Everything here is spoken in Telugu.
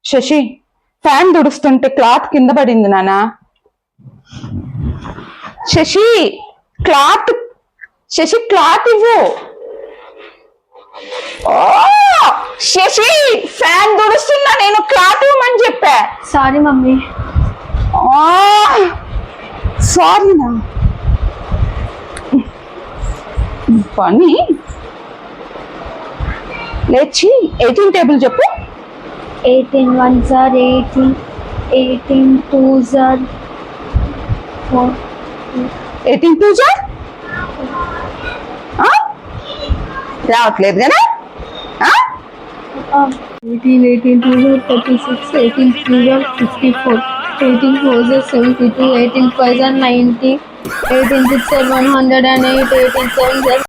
శశి, ఫ్యాన్ దుడుస్తుంటే క్లాత్ కింద పడింది నానా. శశి క్లాత్, శశి క్లాత్ ఇవ్వు. ఓ శశి, ఫ్యాన్ దుడుస్తున్నా, నేను క్లాత్ ఇవ్వమని చెప్పా. Sorry mummy. సారీనా పని లేచి 18 టేబుల్ చెప్పు. 18 1s are 18, 18 2s are 4. 18 2s రావట్లేదు కదా. 18 18 2s are 36, 18 3s are 54, 18 4s are 72, 18 5s are 90, 18 6s are 108, 18 7s are